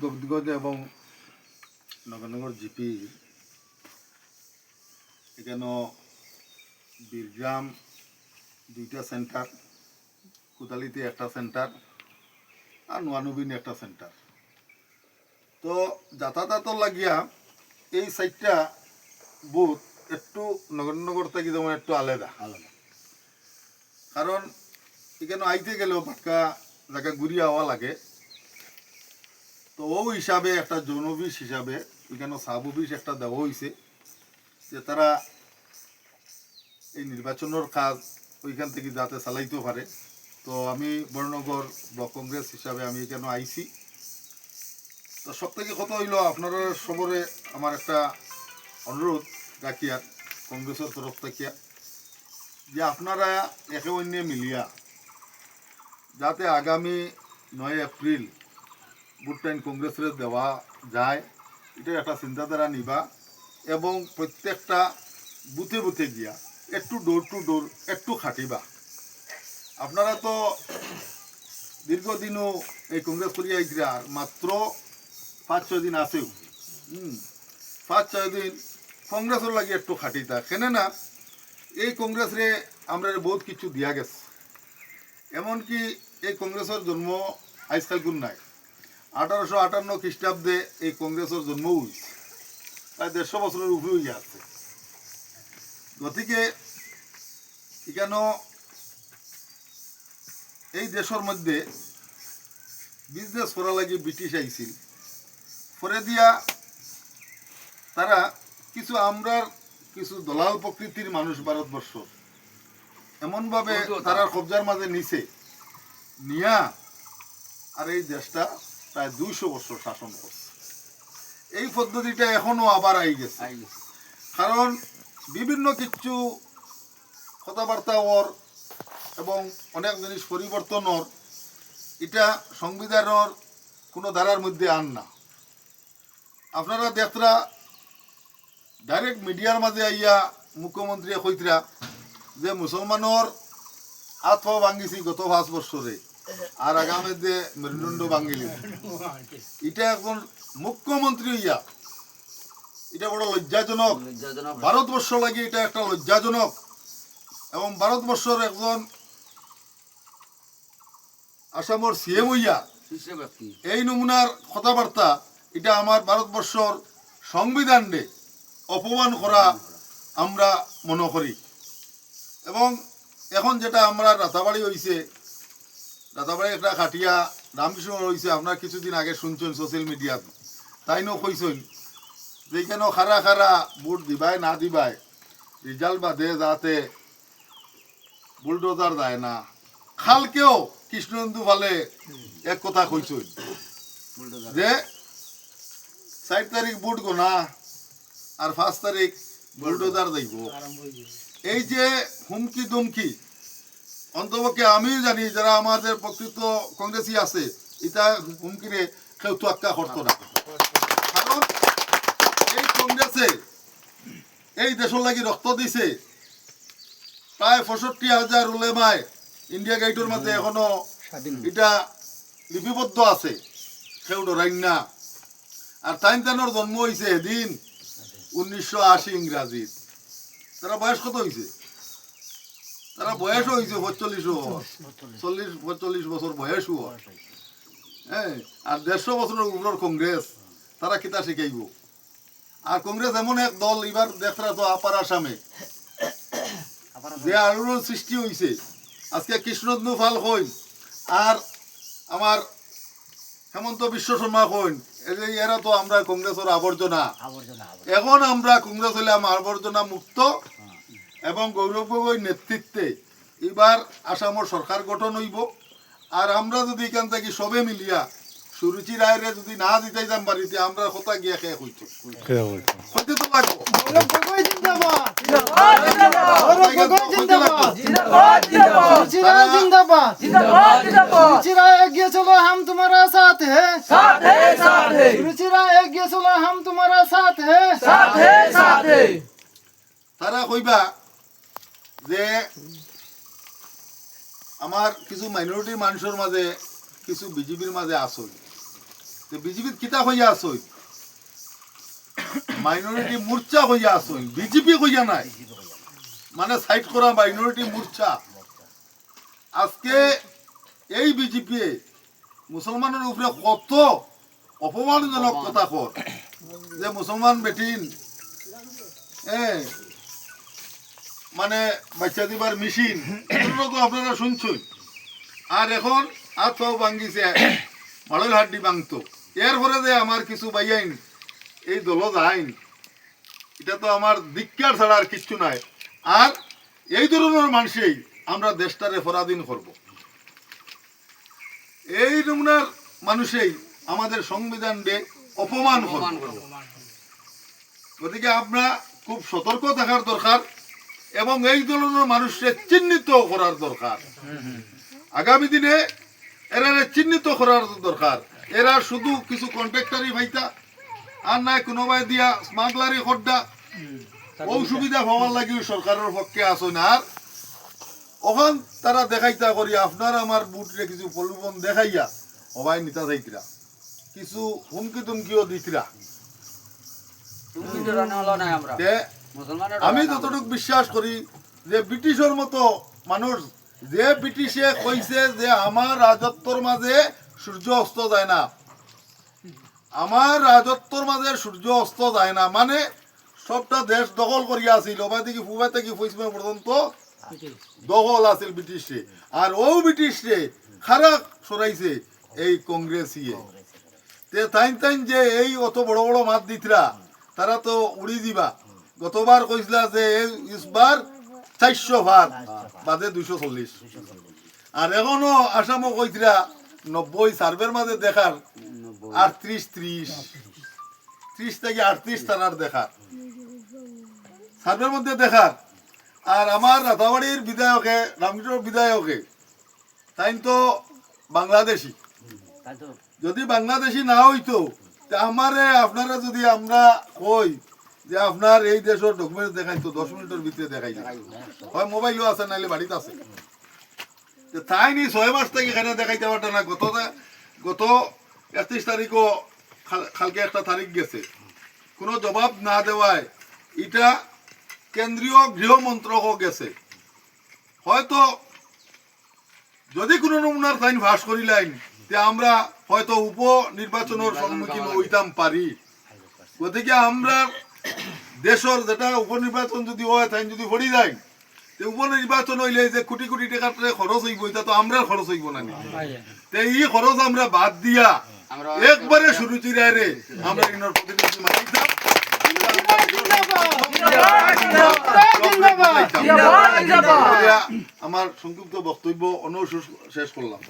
গোবিন্দগঞ্জ এবং নগরনগর জিপি এখানে বীরগ্রাম 2টা সেন্টার, কোদালিতে একটা সেন্টার আর নোয়ানবিন একটা সেন্টার। তো যাতায়াত লাগিয়া এই সাইডটা বুথ একটু নগরনগর থেকে যেমন একটু আলাদা, কারণ এখানে আইতে গেলেও পাটকা জায়গা ঘুরিয়ে হওয়া লাগে। তো ও হিসাবে একটা যৌন অফিস হিসাবে এখানে সাব অফিস একটা দেওয়া হয়েছে যে তারা এই নির্বাচনের কাজ ওইখান থেকে যাতে চালাইতে পারে। তো আমি বড়নগর ব্লক কংগ্রেস হিসাবে আমি এখানে আইছি। তো সব থেকে কথা হইল আপনারা সবরে আমার একটা অনুরোধ রাখিয়া কংগ্রেসের তরফ থেকে যে আপনারা একে অন্য মিলিয়া যাতে আগামী 9 এপ্রিল ভোট টাইম কংগ্রেসের দেওয়া যায়, এটার একটা চিন্তাধারা নিবা এবং প্রত্যেকটা বুথে বুথে গিয়া একটু ডোর টু ডোর একটু খাটিবা। আপনারা তো দীর্ঘদিনও এই কংগ্রেস করিয়া আর মাত্র 5-6 দিন আছেও, 5-6 দিন কংগ্রেসের লাগে একটু খাটিতা কেন না এই কংগ্রেসরে আমরা বহুত কিছু দিয়া গেছে। এমনকি এই কংগ্রেসের জন্ম আজকাল গুণ নাই, 1858 খ্রিস্টাব্দে এই কংগ্রেসের জন্ম হয়েছে, প্রায় 150 বছরের উপরে হয়ে আছে। গতিকে এখানে এই দেশের মধ্যে বিজনেস করা লাগে ব্রিটিশ আইছিল, পরে দিয়া তারা কিছু আমরার কিছু দলাল প্রকৃতির মানুষ ভারতবর্ষ এমনভাবে তারা কবজার মাঝে নিছে নিয়া আর এই দেশটা প্রায় 200 বছর শাসন করছে। এই পদ্ধতিটা এখনো আবার আই গেছে, কারণ বিভিন্ন কিছু কথাবার্তা ওর এবং অনেক জিনিস পরিবর্তন ওর, এটা সংবিধানের কোনো ধারার মধ্যে আন না। আপনারা দেখরা ডাইরেক্ট মিডিয়ার মাঝে আইয়া মুখ্যমন্ত্রী কইতরা যে মুসলমানের আত্মা ভাঙ্গিছি গত 5 বছরে আর আগামী যে মেরুদণ্ড ভাঙ্গিলি, এটা একজন মুখ্যমন্ত্রী হইয়া এটা বড় লজ্জাজনক। ভারতবর্ষ লাগে এটা একটা লজ্জাজনক এবং ভারতবর্ষের একজন আসামের সিএম হইয়া এই নমুনার কথাবার্তা, এটা আমার ভারতবর্ষর সংবিধানে অপমান করা আমরা মনে করি। এবং এখন যেটা আমরা রাতাবাড়ি হয়েছে, রাতাবাড়ি একটা খাটিয়া রামকৃষ্ণ হয়েছে, আপনার কিছুদিন আগে শুনছেন সোশ্যাল মিডিয়াতে, তাই নো কইছেন যেখানে খারা খারা ভোট দিবাই না দিবাই রেজাল্ট বাদে যাতে বুলডোজার যায় না। খালকেও কৃষ্ণেন্দু ফালে এক কথা কইছেন যে 4 তারিখ ভোট গোনা আর 5 তারিখ বুলডোজার যাইব। এই যে হুমকি দুমকি, অন্তপক্ষে আমি জানি যারা আমাদের প্রকৃত কংগ্রেসী আছে এটা হুমকিরে কেউ তোয়াক্কা করতো না, কারণ এই কংগ্রেসে এই দেশের লাগি রক্ত দিছে প্রায় 65,000 উলেমায় ইন্ডিয়া গেটের মধ্যে এখনো এটা লিপিবদ্ধ আছে, কেউ ডরাইন না। আর তাইনতানোর জন্ম হয়েছে এদিন 1980 ইংরাজির। তারা বয়স কত হয়েছে? তারা বয়স হয়েছে 40-45 বছর বয়স। হ্যাঁ, আর 150 বছরের উপর কংগ্রেস, তারা কিতা শিখাইব? আর কংগ্রেস এমন এক দল এবার দেখরা তো আপার আসামে যে আলোড়ন সৃষ্টি হয়েছে। আজকে কৃষ্ণেন্দু পাল কইন আর আমার হেমন্ত বিশ্ব শর্মা কইন, এরা তো আমরা কংগ্রেসের আবর্জনা। এখন আমরা কংগ্রেস হইলাম আবর্জনা মুক্ত এবং গৌরব গগৈর নেতৃত্বে এবার আসামের সরকার গঠন হইব। আর আমরা যদি এখান থেকে সবে মিলিয়া সুরুচি রায়রে যদি না দিতে যাম বাড়িতে, আমরা কথা গিয়া খেয়ে হইতো হইতে তো লাগবো। हम तुम्हारा साथ है, साथ है, साथ है। रुचिरा एक ये चलो हम तुम्हारा साथ है, साथ है, साथ है। তারা কইবা যে আমার কিছু মাইনরিটি মানুষের মাঝে কিছু বিজেপির মাঝে আসল, বিজেপি কিতা হইয়া আসই মাইনরিটি মোর্চা হইয়া আসই বিজেপি হইয়া নাই মানে সাইড করা মাইনরিটি মোর্চা আজকে এই বিজেপি মুসলমানের উপরে কত অপমানজনক কথা কর যে মুসলমান বেটিন মানে বাচ্চা দিবার মেশিন এগুলো তো আপনারা শুনছেন আর এখন হাত পাও ভাঙ্গিছে মাড়ল হাড্ডি ভাঙতো এরপরে যে আমার কিছু বাইয়াইন এই দলত আইন এটা তো আমার ধিক্কার ছাড়া আর কিচ্ছু নাই আর এই ধরনের মানুষই আমরা দেশটারে পরাধীন করব এই নমুনার মানুষই আমাদের সংবিধানকে অপমান করব গতিকে আমরা খুব সতর্ক থাকার দরকার এবং এই ধরনের মানুষকে চিহ্নিত করার দরকার আগামী দিনে এরা চিহ্নিত করার দরকার এরা শুধু কিছু কন্ট্রাক্টারি ভাইতা আর নাই কোনোবাই দিয়া স্মাগলারি খড্ডা অসুবিধা হওয়ার লাগি সরকারের পক্ষে আসো না আর ওখান তারা দেখাইতা করি আপনার আমার বুটরে কিছু প্রলোভন দেখাইয়া সবাই নিতা যাইতরা কিছু হুমকি তুমকিও দিতরা আমি যতটুকু বিশ্বাস করি যে ব্রিটিশের মতো মানুষ যে ব্রিটিশে কইছে যে আমার রাজত্বর মাঝে সূর্য অস্ত যায় না আমার রাজত্বর মাঝে সূর্য অস্ত যায় না মানে সবটা দেশ দখল করিয়া আছিল ওবাই থেকে ফুবাই থেকে পশ্চিমে পর্যন্ত দখল আছিল ব্রিটিশে আর ও ব্রিটিশে খারাপ সরাইছে এই কংগ্রেসিয়ে তে তাইন তাইন যে এই অত বড় বড় মাত দিতরা তারা তো উড়ি দিবা গতবার কইছিলা যে ইসবার 400 ভাত বাদে 240 আর এখনো আসামও কইছিলা 90 সার্ভের মাঝে দেখার 30 থেকে 38 তারার দেখার সার্ভের মধ্যে দেখার আর আমার রাতাবাড়ির বিধায়কে রামকৃষ্ণ বিধায়কে তাই তো বাংলাদেশি যদি বাংলাদেশি না হইতো আমারে আপনারা যদি আমরা কই যে আপনার এই দেশের ডকুমেন্ট দেখাইতো 10 মিনিটের ভিতরে দেখাই হয় মোবাইলও আছে নাইলে বাড়িতে আছে তাই নি 6 মাস থেকে এখানে দেখাইতে পারতো না গত 31 তারিখও কালকে একটা তারিখ গেছে কোনো জবাব না দেওয়ায় এটা কেন্দ্রীয় গৃহ মন্ত্রকও গেছে হয়তো যদি কোনো নমুনার আইন ভাস করিলাইন তে আমরা হয়তো উপনির্বাচনের সম্মুখীন হইতাম পারি গতিকে আমরা দেশের যেটা উপনির্বাচন যদি হয় তাই যদি পড়ি যায় তে উপনির্বাচন হইলে যে কোটি কোটি টাকার খরচ হইব এটা তো আমরা খরচ হইব না তে এই খরচ আমরা বাদ দিয়া একবারে শুরু চিরাইরে আমরা ইনর প্রতিনিধি মানিতাম আমার সংক্ষিপ্ত বক্তব্য শেষ করলাম।